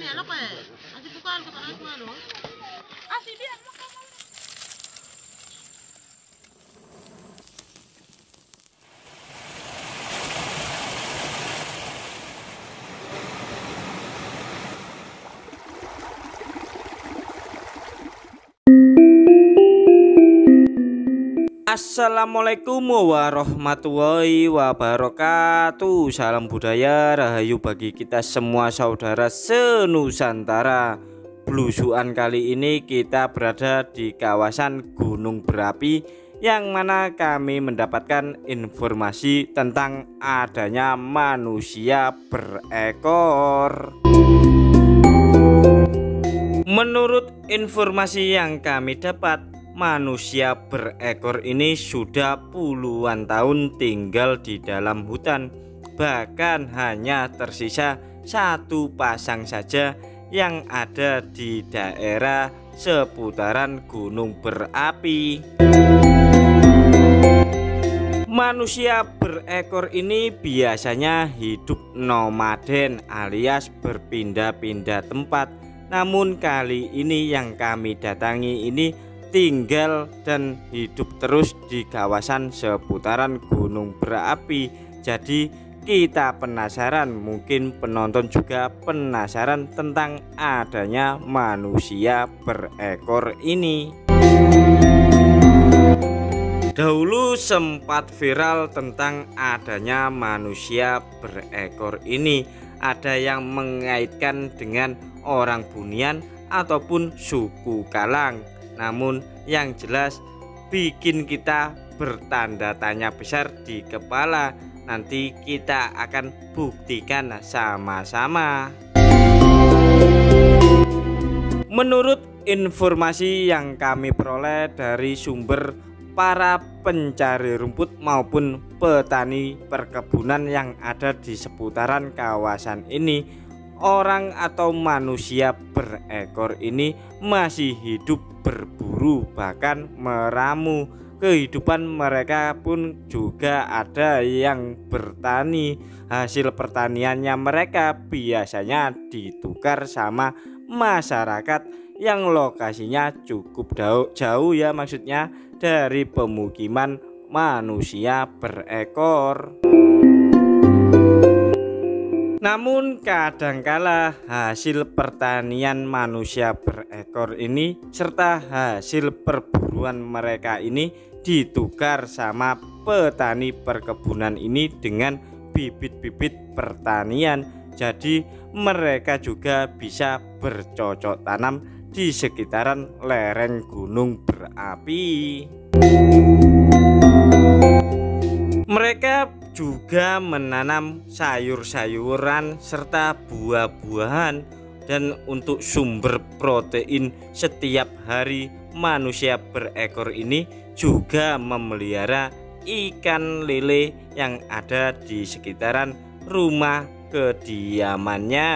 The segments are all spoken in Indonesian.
ya lo kue. Asih bukan ke tanah gua lo. Asih dia. Assalamualaikum warahmatullahi wabarakatuh. Salam budaya rahayu bagi kita semua saudara senusantara. Blusukan kali ini kita berada di kawasan gunung berapi, yang mana kami mendapatkan informasi tentang adanya manusia berekor. Menurut informasi yang kami dapat, manusia berekor ini sudah puluhan tahun tinggal di dalam hutan. Bahkan hanya tersisa satu pasang saja yang ada di daerah seputaran gunung berapi. Manusia berekor ini biasanya hidup nomaden alias berpindah-pindah tempat. Namun kali ini yang kami datangi ini tinggal dan hidup terus di kawasan seputaran gunung berapi. Jadi kita penasaran, mungkin penonton juga penasaran tentang adanya manusia berekor ini. Dahulu sempat viral tentang adanya manusia berekor ini. Ada yang mengaitkan dengan orang Bunian ataupun suku Galang. Namun yang jelas bikin kita bertanda tanya besar di kepala. Nanti kita akan buktikan sama-sama. Menurut informasi yang kami peroleh dari sumber para pencari rumput maupun petani perkebunan yang ada di seputaran kawasan ini, orang atau manusia berekor ini masih hidup berburu, bahkan meramu. Kehidupan mereka pun juga ada yang bertani. Hasil pertaniannya mereka biasanya ditukar sama masyarakat yang lokasinya cukup jauh ya, maksudnya dari pemukiman manusia berekor. Namun kadangkala hasil pertanian manusia berekor ini serta hasil perburuan mereka ini ditukar sama petani perkebunan ini dengan bibit-bibit pertanian. Jadi mereka juga bisa bercocok tanam di sekitaran lereng gunung berapi. Mereka juga menanam sayur-sayuran serta buah-buahan. Dan untuk sumber protein setiap hari, manusia berekor ini juga memelihara ikan lele yang ada di sekitaran rumah kediamannya.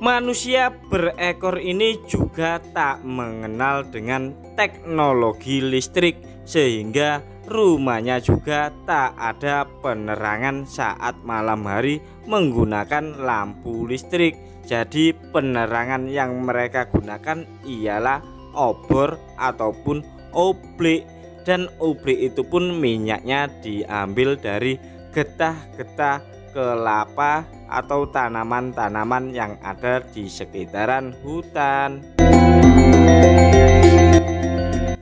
Manusia berekor ini juga tak mengenal dengan teknologi listrik, sehingga rumahnya juga tak ada penerangan saat malam hari menggunakan lampu listrik. Jadi penerangan yang mereka gunakan ialah obor ataupun oblik, dan oblik itu pun minyaknya diambil dari getah-getah kelapa atau tanaman-tanaman yang ada di sekitaran hutan.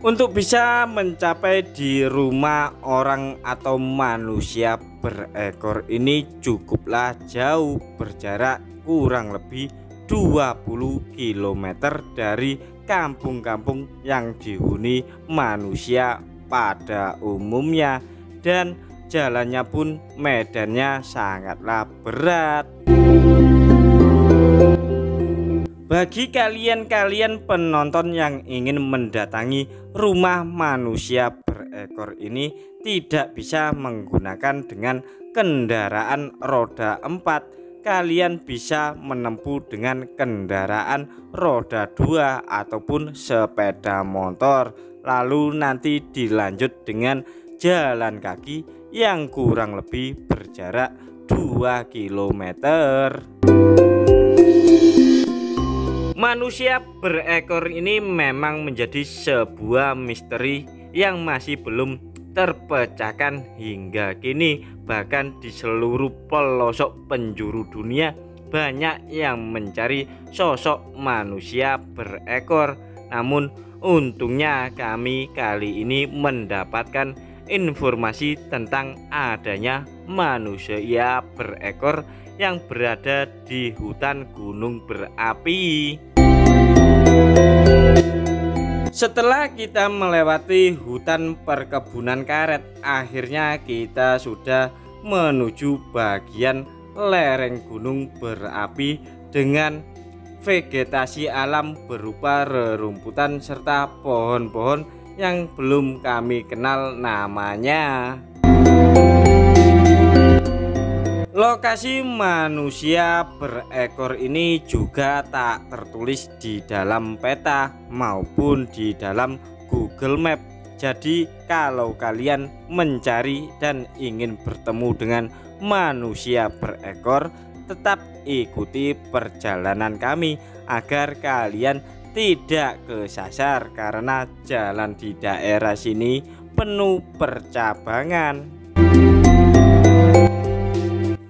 Untuk bisa mencapai di rumah orang atau manusia berekor ini cukuplah jauh, berjarak kurang lebih 20 km dari kampung-kampung yang dihuni manusia pada umumnya, dan jalannya pun medannya sangatlah berat. Bagi kalian penonton yang ingin mendatangi rumah manusia berekor ini, tidak bisa menggunakan dengan kendaraan roda 4. Kalian bisa menempuh dengan kendaraan roda 2 ataupun sepeda motor. Lalu nanti dilanjut dengan jalan kaki yang kurang lebih berjarak 2 km. Manusia berekor ini memang menjadi sebuah misteri yang masih belum terpecahkan hingga kini. Bahkan di seluruh pelosok penjuru dunia banyak yang mencari sosok manusia berekor. Namun untungnya kami kali ini mendapatkan informasi tentang adanya manusia berekor yang berada di hutan gunung berapi. Setelah kita melewati hutan perkebunan karet, akhirnya kita sudah menuju bagian lereng gunung berapi dengan vegetasi alam berupa rerumputan serta pohon-pohon yang belum kami kenal namanya. Lokasi manusia berekor ini juga tak tertulis di dalam peta maupun di dalam Google Map. Jadi kalau kalian mencari dan ingin bertemu dengan manusia berekor, tetap ikuti perjalanan kami agar kalian tidak kesasar karena jalan di daerah sini penuh percabangan.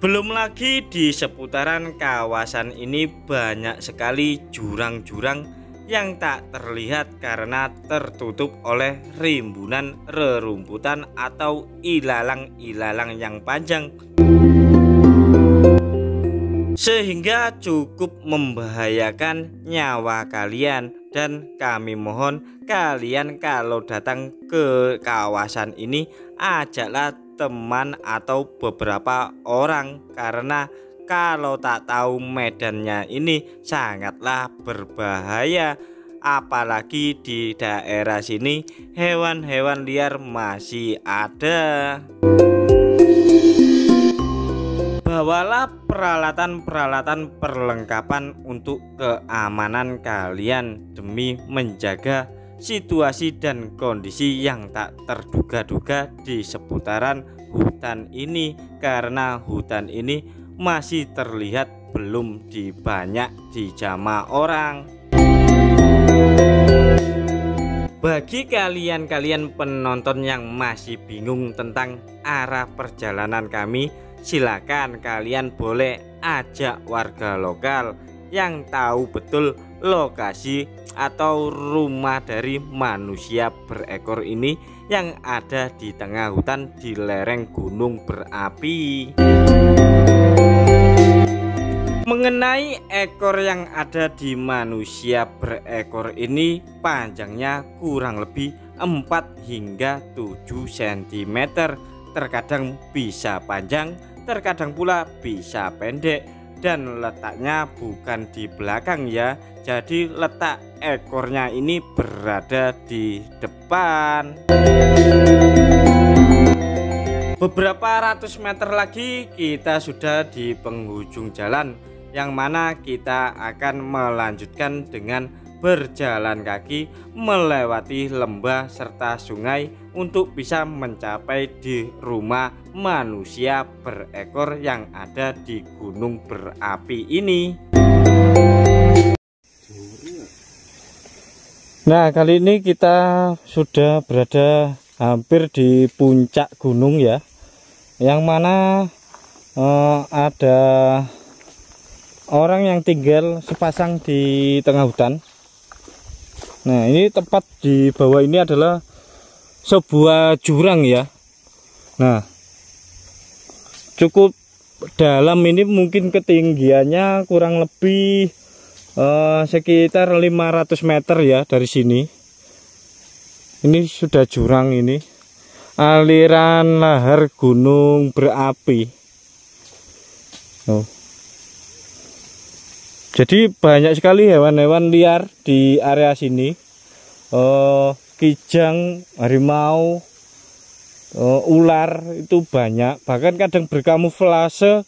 Belum lagi di seputaran kawasan ini banyak sekali jurang-jurang yang tak terlihat karena tertutup oleh rimbunan rerumputan atau ilalang-ilalang yang panjang, sehingga cukup membahayakan nyawa kalian. Dan kami mohon kalian kalau datang ke kawasan ini ajaklah teman atau beberapa orang, karena kalau tak tahu medannya ini sangatlah berbahaya. Apalagi di daerah sini hewan-hewan liar masih ada. Bawalah peralatan-peralatan perlengkapan untuk keamanan kalian demi menjaga situasi dan kondisi yang tak terduga-duga di seputaran hutan ini, karena hutan ini masih terlihat belum banyak dijamah orang. Bagi kalian penonton yang masih bingung tentang arah perjalanan kami, silakan kalian boleh ajak warga lokal yang tahu betul lokasi atau rumah dari manusia berekor ini yang ada di tengah hutan di lereng gunung berapi. Mengenai ekor yang ada di manusia berekor ini, panjangnya kurang lebih 4 hingga 7 cm. Terkadang bisa panjang, terkadang pula bisa pendek, dan letaknya bukan di belakang ya. Jadi letak ekornya ini berada di depan. Beberapa ratus meter lagi kita sudah di penghujung jalan, yang mana kita akan melanjutkan dengan berjalan kaki melewati lembah serta sungai untuk bisa mencapai di rumah manusia berekor yang ada di gunung berapi ini. Nah, kali ini kita sudah berada hampir di puncak gunung ya, yang mana ada orang yang tinggal sepasang di tengah hutan. Nah, ini tepat di bawah ini adalah sebuah jurang ya. Nah, cukup dalam, ini mungkin ketinggiannya kurang lebih sekitar 500 meter ya dari sini. Ini sudah jurang, ini aliran lahar gunung berapi. Jadi banyak sekali hewan-hewan liar di area sini. Kijang, harimau, ular itu banyak. Bahkan kadang berkamuflase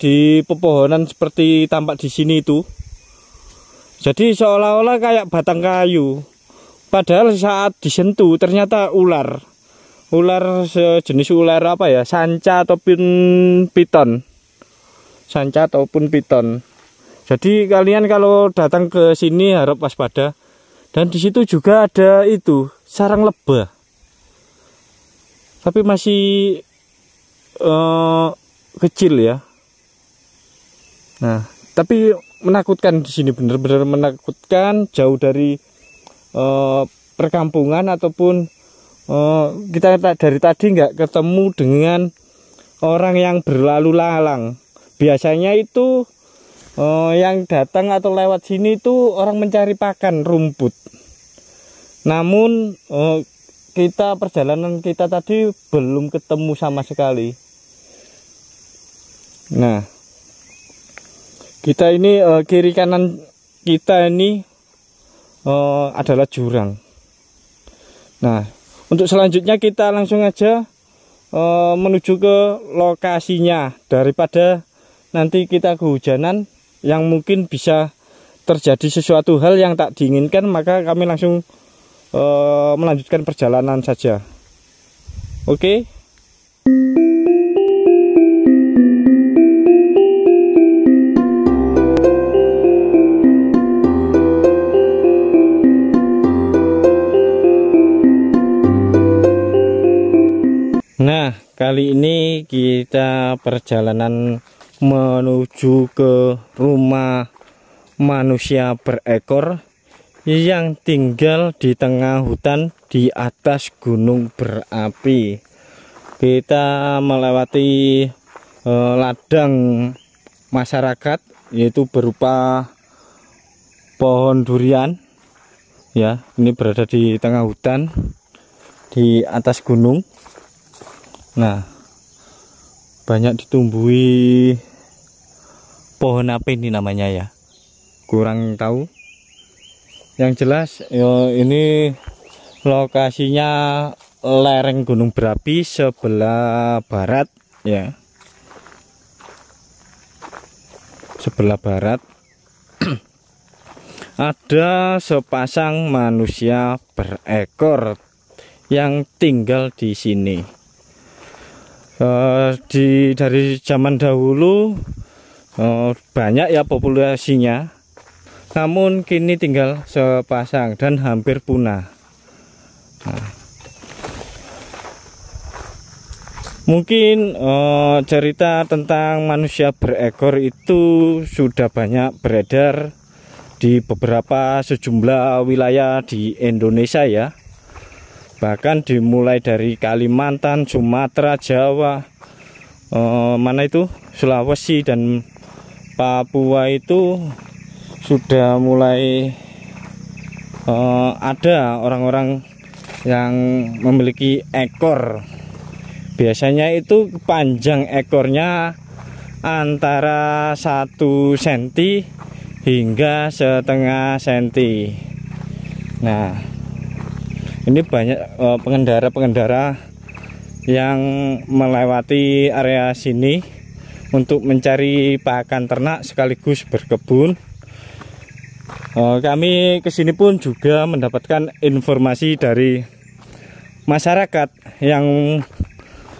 di pepohonan seperti tampak di sini itu. Jadi seolah-olah kayak batang kayu. Padahal saat disentuh ternyata ular. ular sejenis ular apa ya, sanca ataupun piton. Sanca ataupun piton. Jadi kalian kalau datang ke sini harap waspada. Dan di situ juga ada itu sarang lebah. Tapi masih kecil ya. Nah, tapi menakutkan di sini, benar-benar menakutkan, jauh dari perkampungan ataupun kita dari tadi nggak ketemu dengan orang yang berlalu lalang. Biasanya itu yang datang atau lewat sini itu orang mencari pakan rumput. Namun perjalanan kita tadi belum ketemu sama sekali. Nah, kita ini kiri kanan kita ini adalah jurang. Nah, untuk selanjutnya kita langsung aja menuju ke lokasinya, daripada nanti kita kehujanan yang mungkin bisa terjadi sesuatu hal yang tak diinginkan, maka kami langsung melanjutkan perjalanan saja. Oke. Nah, kali ini kita perjalanan menuju ke rumah manusia berekor yang tinggal di tengah hutan di atas gunung berapi. Kita melewati ladang masyarakat, yaitu berupa pohon durian. Ya, ini berada di tengah hutan di atas gunung. Nah, banyak ditumbuhi pohon apa ini namanya ya, kurang tahu. Yang jelas ini lokasinya lereng gunung berapi sebelah barat ya, sebelah barat. Ada sepasang manusia berekor yang tinggal di sini. Dari zaman dahulu banyak ya populasinya, namun kini tinggal sepasang dan hampir punah. Nah, mungkin cerita tentang manusia berekor itu sudah banyak beredar di beberapa sejumlah wilayah di Indonesia ya. Bahkan dimulai dari Kalimantan, Sumatera, Jawa, Sulawesi dan Papua itu sudah mulai ada orang-orang yang memiliki ekor. Biasanya itu panjang ekornya antara 1 cm hingga setengah senti. Nah, ini banyak pengendara-pengendara yang melewati area sini untuk mencari pakan ternak sekaligus berkebun. Kami kesini pun juga mendapatkan informasi dari masyarakat yang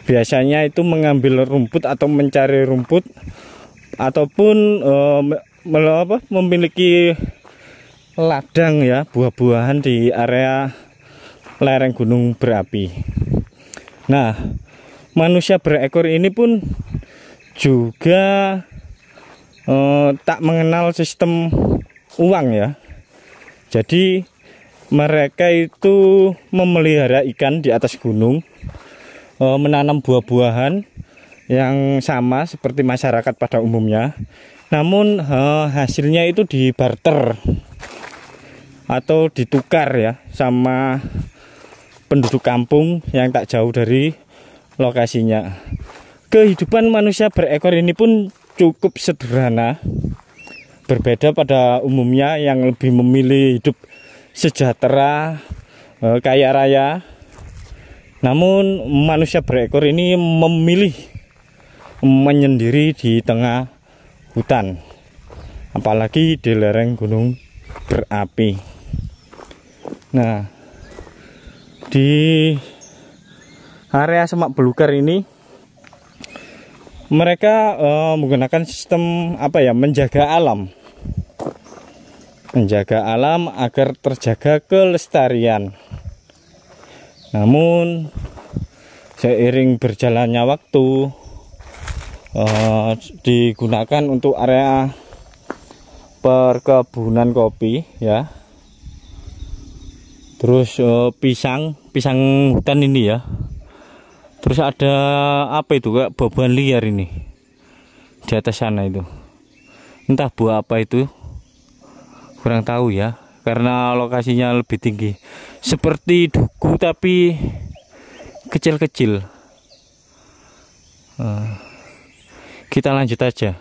biasanya itu mengambil rumput atau mencari rumput ataupun memiliki ladang ya, buah-buahan di area lereng gunung berapi. Nah, manusia berekor ini pun juga tak mengenal sistem uang ya. Jadi mereka itu memelihara ikan di atas gunung, menanam buah-buahan yang sama seperti masyarakat pada umumnya. Namun hasilnya itu dibarter atau ditukar ya sama penduduk kampung yang tak jauh dari lokasinya. Kehidupan manusia berekor ini pun cukup sederhana, berbeda pada umumnya yang lebih memilih hidup sejahtera, kaya raya. Namun manusia berekor ini memilih menyendiri di tengah hutan, apalagi di lereng gunung berapi. Nah, di area semak belukar ini mereka menggunakan sistem apa ya, menjaga alam agar terjaga kelestarian. Namun seiring berjalannya waktu digunakan untuk area perkebunan kopi ya. Terus pisang hutan ini ya. Terus ada apa itu, kayak beban liar ini di atas sana itu. Entah buah apa itu, kurang tahu ya, karena lokasinya lebih tinggi. Seperti duku tapi kecil-kecil. Kita lanjut aja.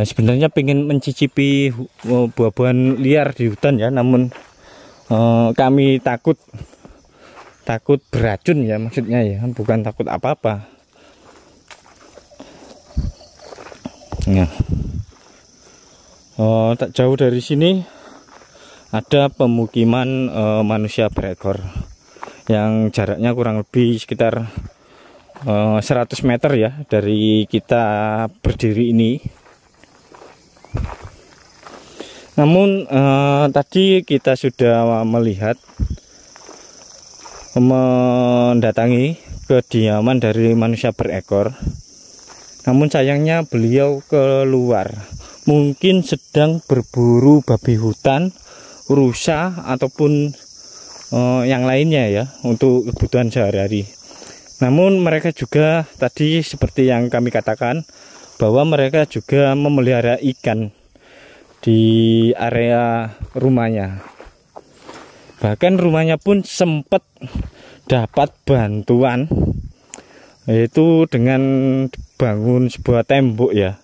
Sebenarnya pengen mencicipi buah-buahan liar di hutan ya, namun kami takut beracun ya, maksudnya ya, bukan takut apa-apa. Nah, tak jauh dari sini ada pemukiman manusia berekor yang jaraknya kurang lebih sekitar 100 meter ya dari kita berdiri ini. Namun tadi kita sudah mendatangi kediaman dari manusia berekor. Namun sayangnya beliau keluar, mungkin sedang berburu babi hutan, rusa ataupun yang lainnya ya, untuk kebutuhan sehari-hari. Namun mereka juga tadi seperti yang kami katakan, bahwa mereka juga memelihara ikan di area rumahnya. Bahkan rumahnya pun sempat dapat bantuan, yaitu dengan bangun sebuah tembok ya.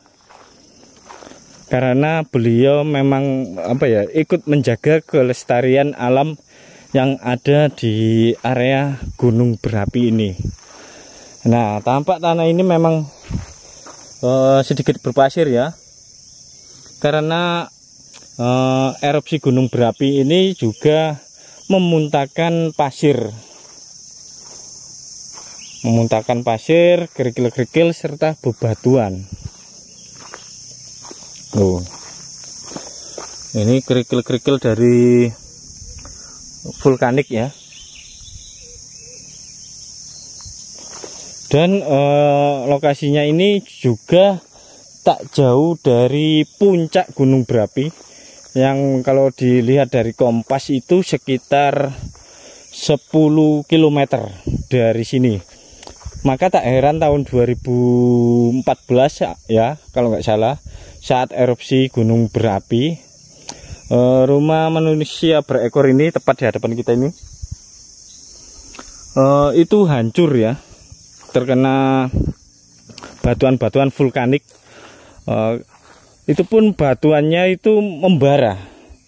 Karena beliau memang apa ya, ikut menjaga kelestarian alam yang ada di area gunung berapi ini. Nah, tampak tanah ini memang sedikit berpasir ya, karena erupsi gunung berapi ini juga memuntahkan pasir, kerikil-kerikil serta bebatuan. Ini kerikil-kerikil dari vulkanik ya. Dan lokasinya ini juga tak jauh dari puncak gunung berapi, yang kalau dilihat dari kompas itu sekitar 10 km dari sini. Maka tak heran tahun 2014 ya kalau nggak salah, saat erupsi gunung berapi, rumah manusia berekor ini tepat di hadapan kita ini itu hancur ya, terkena batuan-batuan vulkanik. Itu pun batuannya itu membara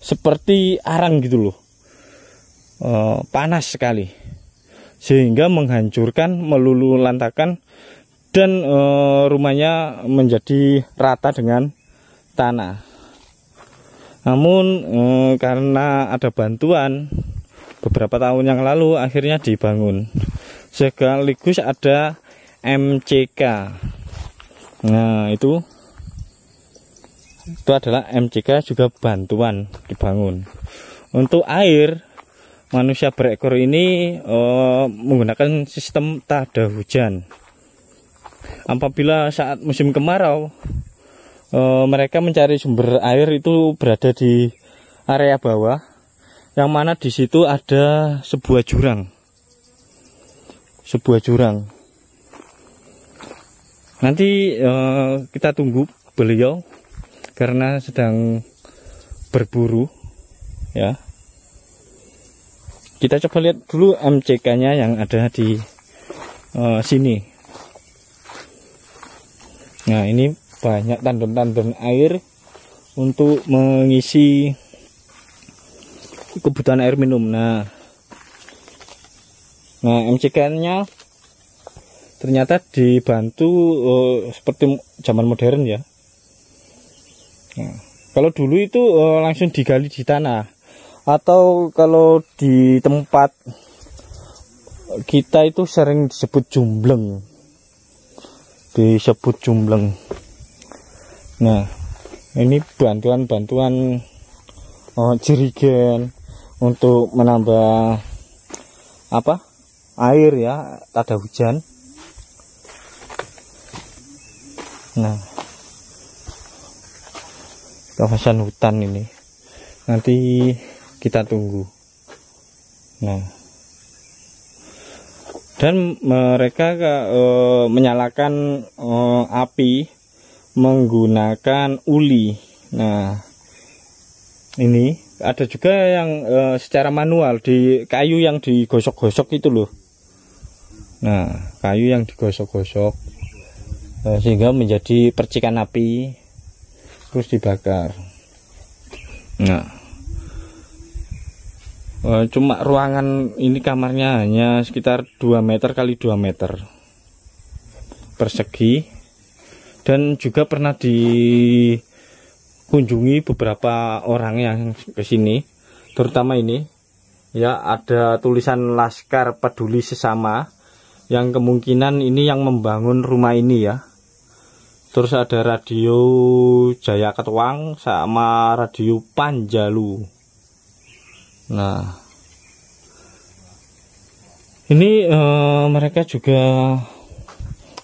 seperti arang gitu loh, panas sekali, sehingga menghancurkan, meluluhlantakkan, dan rumahnya menjadi rata dengan tanah. Namun karena ada bantuan beberapa tahun yang lalu, akhirnya dibangun. Sekaligus ada MCK. Nah, itu adalah MCK, juga bantuan dibangun. Untuk air, manusia berekor ini menggunakan sistem tada hujan. Apabila saat musim kemarau, mereka mencari sumber air itu berada di area bawah, yang mana di situ ada sebuah jurang. Nanti kita tunggu beliau karena sedang berburu ya. Kita coba lihat dulu MCK-nya yang ada di sini. Nah, ini banyak tandon-tandon air untuk mengisi kebutuhan air minum. Nah, MCK-nya ternyata dibantu seperti zaman modern ya. Nah, kalau dulu itu langsung digali di tanah, atau kalau di tempat kita itu sering disebut jumbleng. Nah, ini bantuan-bantuan jerigen untuk menambah air ya, ada hujan. Nah, kawasan hutan ini nanti kita tunggu. Nah, dan mereka menyalakan api menggunakan uli. Nah, ini ada juga yang secara manual di kayu yang digosok-gosok itu loh. Nah, kayu yang digosok-gosok sehingga menjadi percikan api terus dibakar. Nah, cuma ruangan ini kamarnya hanya sekitar 2 meter kali 2 meter persegi, dan juga pernah dikunjungi beberapa orang yang kesini, terutama ini ya, ada tulisan Laskar Peduli Sesama yang kemungkinan ini yang membangun rumah ini ya. Terus ada radio Jaya Ketuang sama radio Panjalu. Nah, ini mereka juga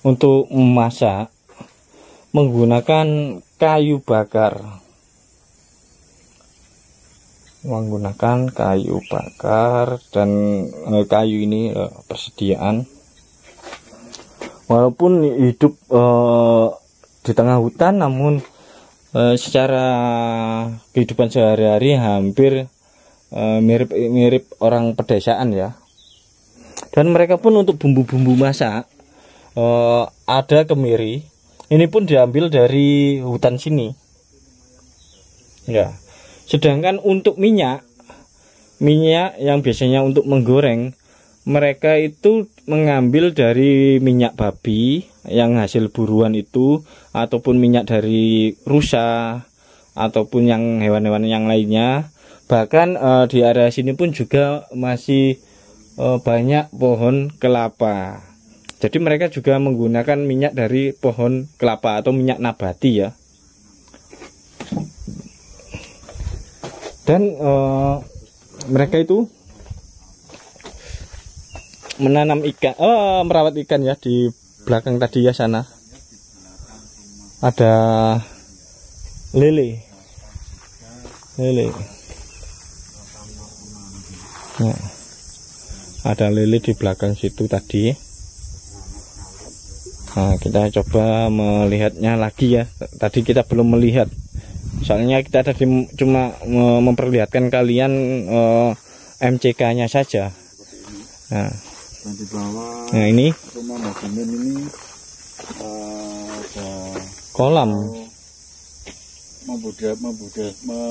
untuk memasak menggunakan kayu bakar. Dan kayu ini persediaan. Walaupun hidup di tengah hutan, namun secara kehidupan sehari-hari hampir mirip orang pedesaan ya. Dan mereka pun untuk bumbu-bumbu masak ada kemiri. Ini pun diambil dari hutan sini ya. Sedangkan untuk minyak yang biasanya untuk menggoreng, mereka itu mengambil dari minyak babi yang hasil buruan itu, ataupun minyak dari rusa, ataupun yang hewan-hewan yang lainnya. Bahkan di area sini pun juga masih banyak pohon kelapa. Jadi mereka juga menggunakan minyak dari pohon kelapa atau minyak nabati ya. Dan mereka itu menanam ikan, merawat ikan ya. Di belakang tadi ya sana ada lele. Nah, ada lele di belakang situ tadi. Nah, kita coba melihatnya lagi ya. Tadi kita belum melihat, soalnya kita tadi cuma memperlihatkan kalian MCK-nya saja. Nah, ini rumah Mbak Gimin ini ada kolam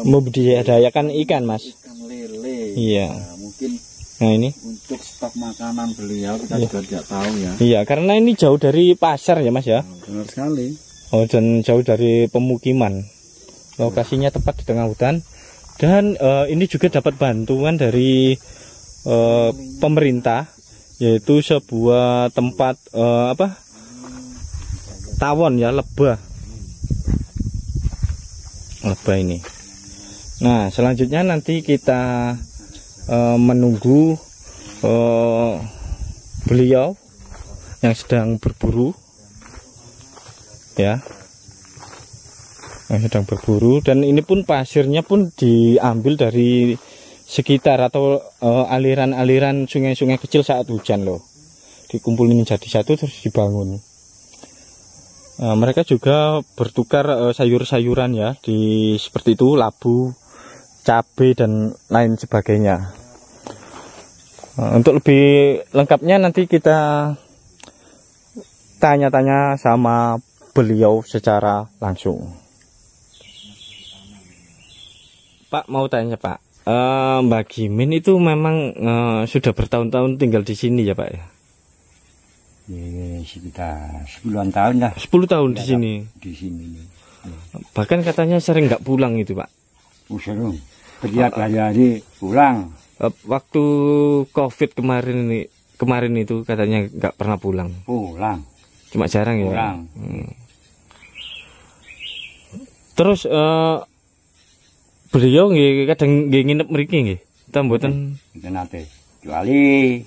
membudidayakan ikan, Mas. Ikan lele. Iya. Nah, mungkin nah ini untuk stok makanan beliau kita juga tidak tahu ya. Iya, karena ini jauh dari pasar ya, Mas ya. Benar sekali. Dan jauh dari pemukiman. Lokasinya tepat di tengah hutan. Dan ini juga dapat bantuan dari pemerintah, yaitu sebuah tempat tawon ya, lebah ini. Nah, selanjutnya nanti kita menunggu beliau yang sedang berburu ya, dan ini pun pasirnya pun diambil dari sekitar atau aliran-aliran sungai-sungai kecil saat hujan loh, dikumpulin menjadi satu terus dibangun. Mereka juga bertukar sayur-sayuran ya, seperti itu, labu, cabai dan lain sebagainya. Untuk lebih lengkapnya nanti kita tanya-tanya sama beliau secara langsung. Pak, mau tanya Pak, Mbak Gimin itu memang sudah bertahun-tahun tinggal di sini ya Pak ya? Sekitar 10-an tahun lah. 10 tahun di sini. Di sini. Bahkan katanya sering nggak pulang itu Pak? Setiap hari-hari pulang. Waktu COVID kemarin ini kemarin itu katanya nggak pernah pulang. Pulang. Cuma jarang ya. Pulang. Terus beliau nggih kadang nggih nginep mriki nggih. Ta mboten Itu nate. Kecuali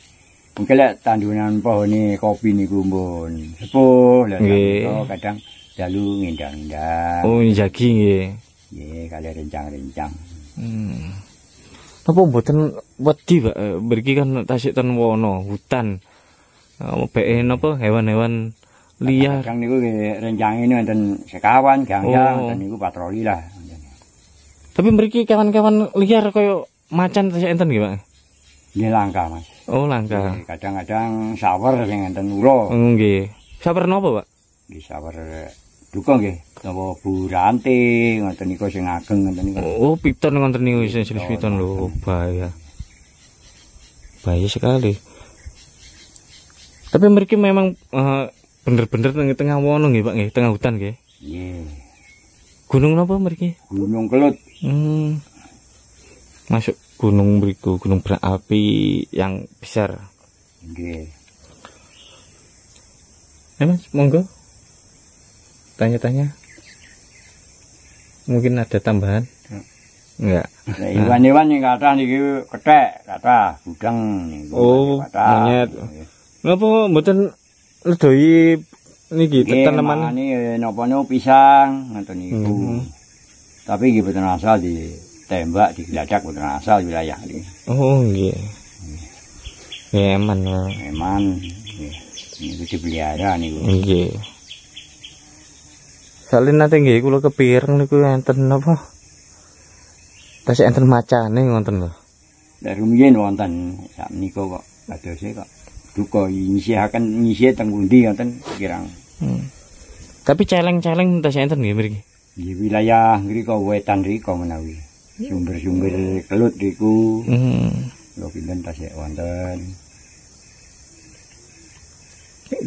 mungkin lek tanduran pohon kopi niku mbon sepuh lek Nggih. kadang dalu ngindang-indang. oh njagi nggih. Nggih, kali rencang-rencang. Apa mboten wedi Pak? Mriki kan tasik ten wono, hutan. Beke napa hewan-hewan liar. Kadang niku nggih rencange wonten sekawan, gang-gang, Oh. dan niku patroli lah. Tapi mriki kewan-kewan liar kaya macan tasik enten nggih Pak? Nggih langka, Mas. Oh langka. Nggih, kadang-kadang sawer sing enten ula. Nggih. Saper napa Pak? Nggih sawer duka nggih. Napa buranti ngoten niku sing ageng ngoten niku. Oh piton ngonten niku jenis piton lho, bahaya. Bahaya sekali. Tapi mriki memang bener-bener teng tengah wono nggih Pak nggih, tengah hutan nggih. Nggih. Gunung napa mriki? Gunung Kelut. Masuk gunung mriku, gunung berapi yang besar. Nggih. Mas, monggo. Tanya-tanya. Mungkin ada tambahan? Enggak. Nah, iwan-iwan yang kathah niki kethek, kathah budang niku. Oh, kathah. monyet. Nggih. Napa mboten ledoi niki Nggih, tanaman? mangane napa niku pisang ngoten niku. Tapi nggih boten asal ditembak, digeladak boten asal wilayah niki. Oh, nggih. Eman. Memang nggih niku dipelihara niku. Nggih. Salin nate nggih kula kepireng niku enten napa? Tasih enten macane ngoten lho. Dari rumiyin wonten sakmenika kok adose kok duka nyisihaken nyisih teng pundi ngoten kirang. Tapi celeng-celeng tasih enten nggih mriki. Di wilayah ngrika wetan rika menawi. Sumber-sumber kelut riku. Lho pinten tasih wonten.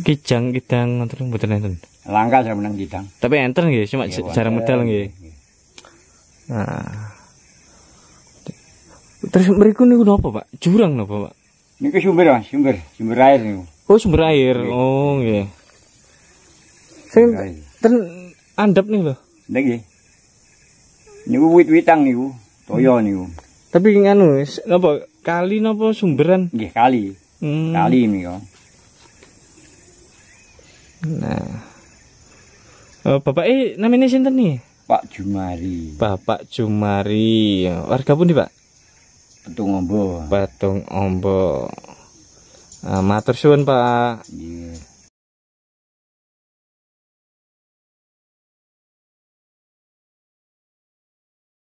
Kijang-kijang ngoten mboten enten. Langka saya menang didang. Tapi enten nggih, cuma Nggih, jarang wonten. medal nggih. Nah. Terus mriku niku napa, Pak? Jurang napa, Pak? Niku sumber Mas, sumber air niku. Oh, sumber air. Oh, nggih. Sing Sumber air. ten andap nih lho. Nggih. Niku wit-witang niku, toyo niku. Tapi nganu, napa kali napa sumberan? Nggih kali. Kali niku. Nah. Bapak namanya sinten nih? Pak Jumari. Bapak Jumari. Warga pundi, Pak? Petung Ombo. Patung Ombo. Matur suwun, Pak. Nggih.